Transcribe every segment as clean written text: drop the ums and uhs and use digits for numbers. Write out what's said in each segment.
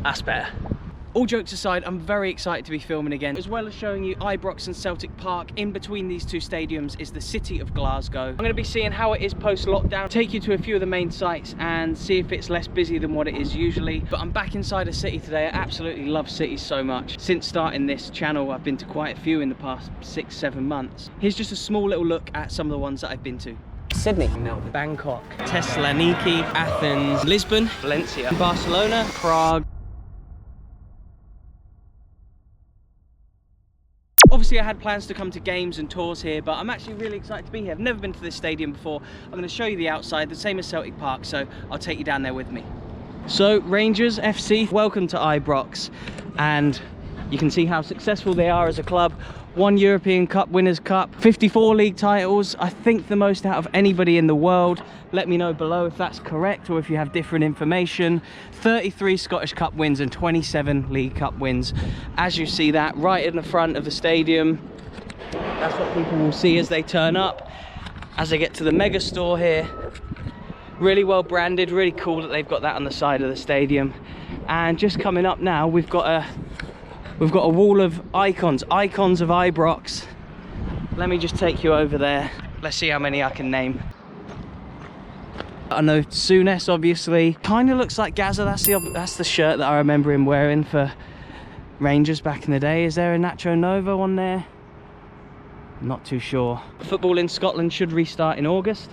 That's better. All jokes aside, I'm very excited to be filming again, as well as showing you Ibrox and Celtic Park. In between these two stadiums is the city of Glasgow. I'm going to be seeing how it is post-lockdown, take you to a few of the main sites and see if it's less busy than what it is usually. But I'm back inside a city today. I absolutely love cities so much. Since starting this channel, I've been to quite a few in the past 6-7 months. Here's just a small little look at some of the ones that I've been to. Sydney, Bangkok, Thessaloniki, Athens, Lisbon, Valencia, Barcelona, Prague. Obviously I had plans to come to games and tours here, but I'm actually really excited to be here. I've never been to this stadium before. I'm going to show you the outside, the same as Celtic Park, so I'll take you down there with me. So Rangers FC, welcome to Ibrox, and you can see how successful they are as a club. 1 European Cup Winners' Cup, 54 league titles, I think the most out of anybody in the world. Let me know below if that's correct or if you have different information. 33 Scottish Cup wins and 27 League Cup wins. As you see that right in the front of the stadium, that's what people will see as they turn up, as they get to the mega store here. Really well branded, really cool that they've got that on the side of the stadium. And just coming up now, we've got a wall of icons of Ibrox. Let me just take you over there. Let's see how many I can name. I know Souness, obviously. Kind of looks like Gaza. That's the shirt that I remember him wearing for Rangers back in the day. Is there a Nacho Novo on there? Not too sure. Football in Scotland should restart in August.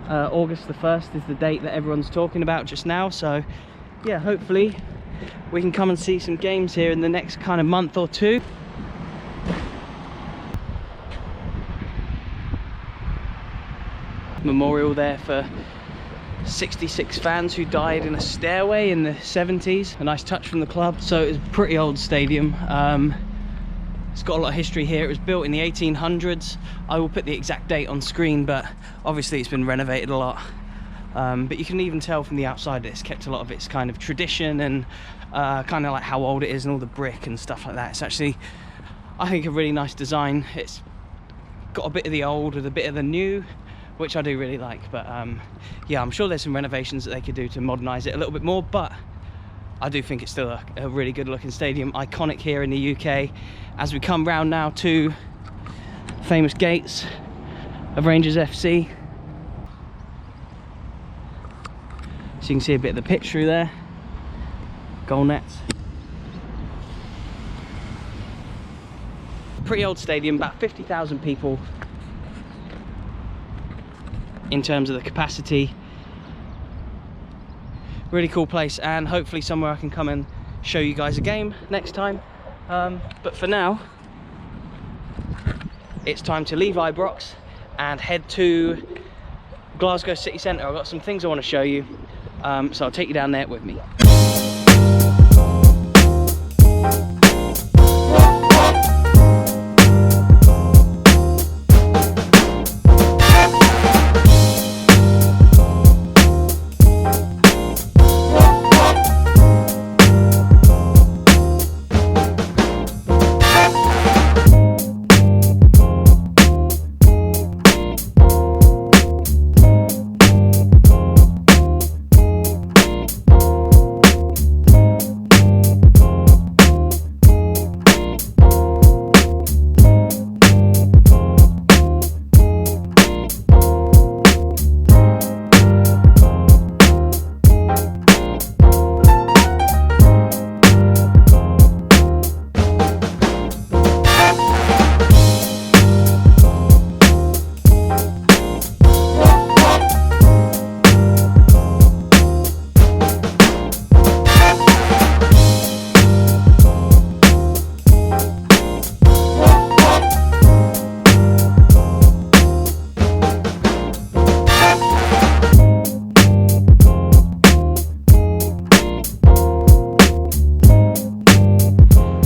August the 1st is the date that everyone's talking about just now. So yeah, hopefully we can come and see some games here in the next kind of month or two. Memorial there for 66 fans who died in a stairway in the 70s. A nice touch from the club. So it's a pretty old stadium. It's got a lot of history here. It was built in the 1800s. I will put the exact date on screen, but obviously it's been renovated a lot. But you can even tell from the outside that it's kept a lot of its kind of tradition and kind of like how old it is and all the brick and stuff like that. It's actually, I think, a really nice design. It's got a bit of the old with a bit of the new, which I do really like. But yeah, I'm sure there's some renovations that they could do to modernise it a little bit more, but I do think it's still a really good looking stadium. Iconic here in the UK. As we come round now to famous gates of Rangers FC. So you can see a bit of the pitch through there. Goal nets. Pretty old stadium, about 50,000 people in terms of the capacity. Really cool place, and hopefully somewhere I can come and show you guys a game next time. But for now, it's time to leave Ibrox and head to Glasgow city centre. I've got some things I want to show you. So I'll take you down there with me.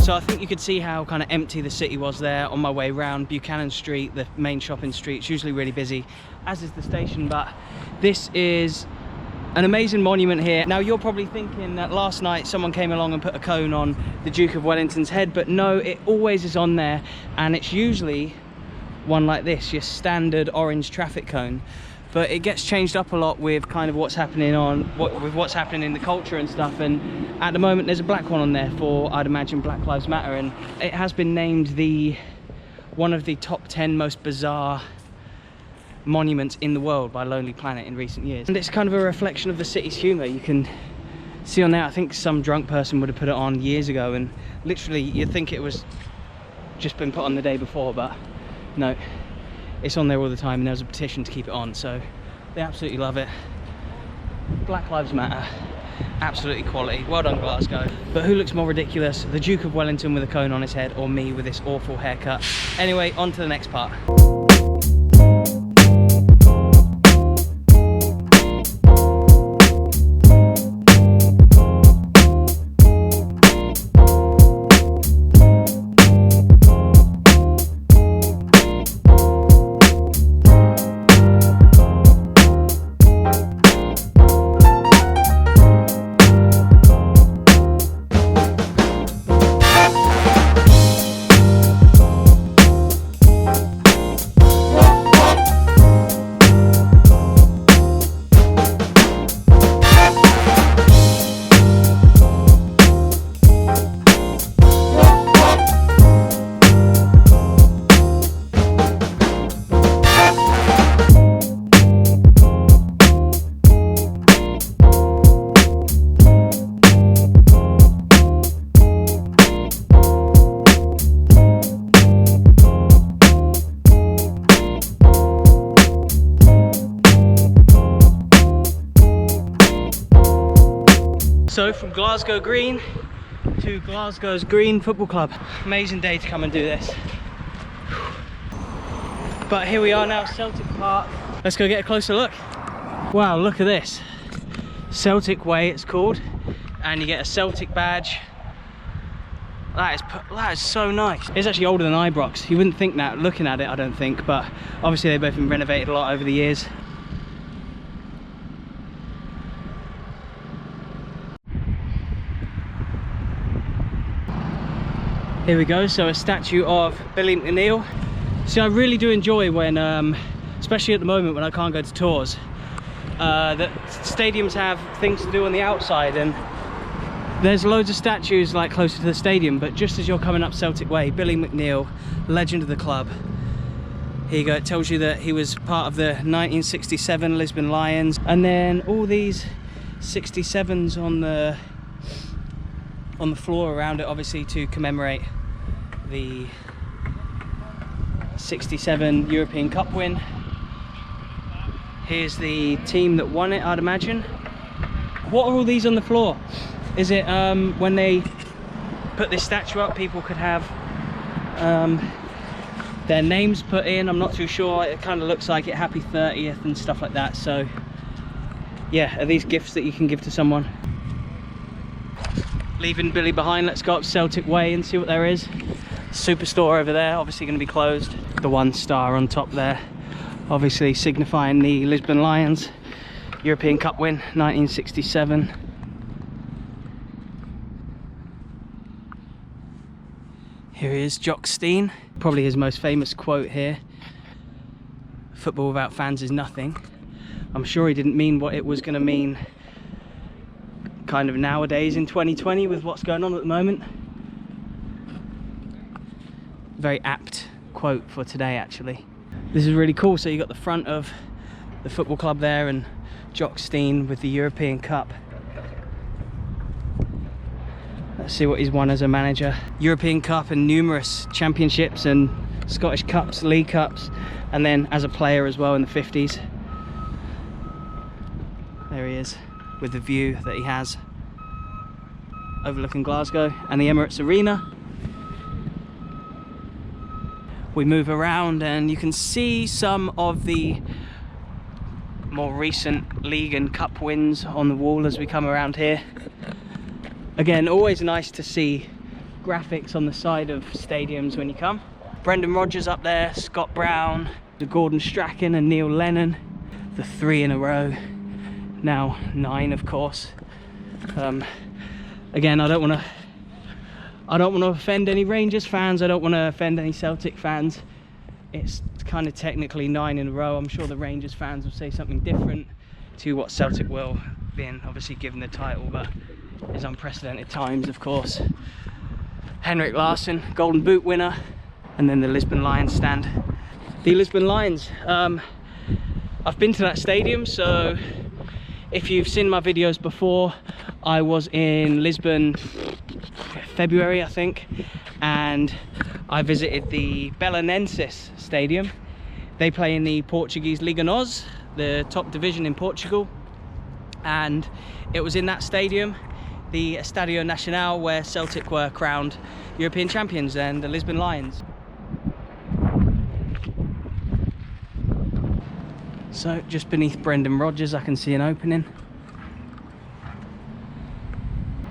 So I think you could see how kind of empty the city was there on my way round Buchanan Street, the main shopping street. It's usually really busy, as is the station, but this is an amazing monument here. Now you're probably thinking that last night someone came along and put a cone on the Duke of Wellington's head, but no, it always is on there, and it's usually one like this, your standard orange traffic cone. but it gets changed up a lot with kind of what's happening what's happening in the culture and stuff. And at the moment there's a black one on there for, I'd imagine, Black Lives Matter, and it has been named one of the top 10 most bizarre monuments in the world by Lonely Planet in recent years. And it's kind of a reflection of the city's humour. You can see on there, I think some drunk person would have put it on years ago, and literally you'd think it was just been put on the day before, but no, it's on there all the time, and there was a petition to keep it on, so they absolutely love it. Black Lives Matter, absolutely quality. Well done, Glasgow. But who looks more ridiculous, the Duke of Wellington with a cone on his head, or me with this awful haircut? Anyway, on to the next part. So from Glasgow Green to Glasgow's Green Football Club. Amazing day to come and do this. But here we are now, Celtic Park. Let's go get a closer look. Wow, look at this. Celtic Way it's called, and you get a Celtic badge. That is so nice. It's actually older than Ibrox. You wouldn't think that looking at it, I don't think, but obviously they've both been renovated a lot over the years. Here we go, so a statue of Billy McNeil. See, I really do enjoy when, especially at the moment when I can't go to tours, that stadiums have things to do on the outside, and there's loads of statues like closer to the stadium, but just as you're coming up Celtic Way, Billy McNeil, legend of the club. Here you go, it tells you that he was part of the 1967 Lisbon Lions, and then all these 67s on the floor around it, obviously to commemorate the 67 European Cup win. Here's the team that won it, I'd imagine. What are all these on the floor? Is it when they put this statue up, people could have their names put in? I'm not too sure. It kind of looks like it, happy 30th and stuff like that. So yeah, are these gifts that you can give to someone? Leaving Billy behind, let's go up Celtic Way and see what there is. Superstore over there, obviously going to be closed. The 1 star on top there, obviously signifying the Lisbon Lions European Cup win, 1967. Here he is, Jock Stein. Probably his most famous quote here: "Football without fans is nothing." I'm sure he didn't mean what it was going to mean kind of nowadays in 2020 with what's going on at the moment. Very apt quote for today, actually. This is really cool. So you got the front of the football club there and Jock Stein with the European Cup. Let's see what he's won as a manager. European Cup and numerous championships and Scottish Cups, League Cups, and then as a player as well in the 50s. There he is with the view that he has overlooking Glasgow and the Emirates Arena. We move around and you can see some of the more recent league and cup wins on the wall as we come around here. Again, always nice to see graphics on the side of stadiums when you come. Brendan Rodgers up there, Scott Brown, Gordon Strachan and Neil Lennon, the 3 in a row, now 9 of course. Again, I don't want to offend any Rangers fans, I don't want to offend any Celtic fans, It's kind of technically 9 in a row. I'm sure the Rangers fans will say something different to what Celtic will, being obviously given the title, but it's unprecedented times, of course. Henrik Larsson, Golden Boot winner, and then the Lisbon Lions stand. The Lisbon Lions. I've been to that stadium, so if you've seen my videos before, I was in Lisbon February, I think, and I visited the Belenenses Stadium. They play in the Portuguese Liga NOS, the top division in Portugal, and it was in that stadium, the Estadio Nacional, where Celtic were crowned European champions, and the Lisbon Lions. So just beneath Brendan Rodgers I can see an opening.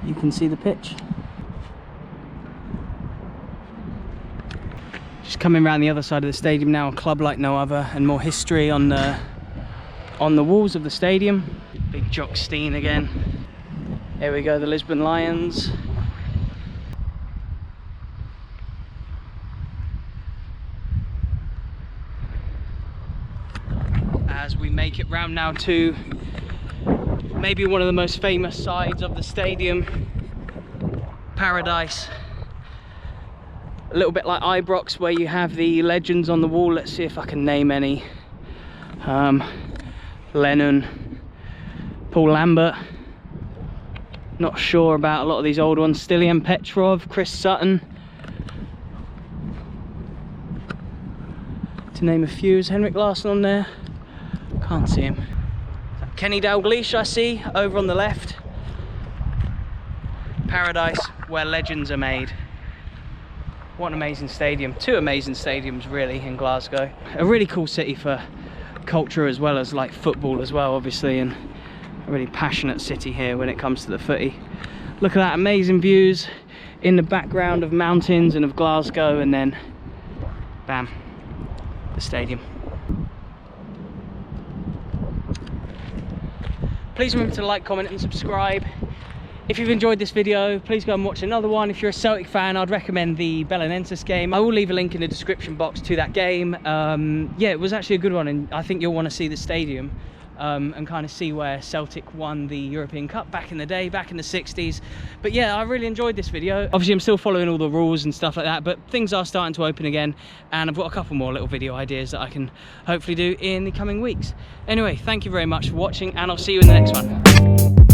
You can see the pitch. Just coming around the other side of the stadium now, a club like no other, and more history on the walls of the stadium. Big Jock Steen again. Here we go, the Lisbon Lions. As we make it round now to maybe one of the most famous sides of the stadium, Paradise. A little bit like Ibrox, where you have the legends on the wall. Let's see if I can name any. Lennon, Paul Lambert. Not sure about a lot of these old ones. Stilian Petrov, Chris Sutton, to name a few. Is Henrik Larsson on there? Can't see him. Kenny Dalglish I see over on the left. Paradise, where legends are made. What an amazing stadium. Two amazing stadiums really in Glasgow. A really cool city for culture as well as like football as well, obviously, and a really passionate city here when it comes to the footy. Look at that, amazing views in the background of mountains and of Glasgow, and then bam, the stadium. Please remember to like, comment and subscribe. If you've enjoyed this video, please go and watch another one. If you're a Celtic fan, I'd recommend the Belenenses game. I will leave a link in the description box to that game. Yeah, it was actually a good one, and I think you'll want to see the stadium and kind of see where Celtic won the European Cup back in the day, back in the 60s. But yeah, I really enjoyed this video. Obviously, I'm still following all the rules and stuff like that, but things are starting to open again, and I've got a couple more little video ideas that I can hopefully do in the coming weeks. Anyway, thank you very much for watching, and I'll see you in the next one.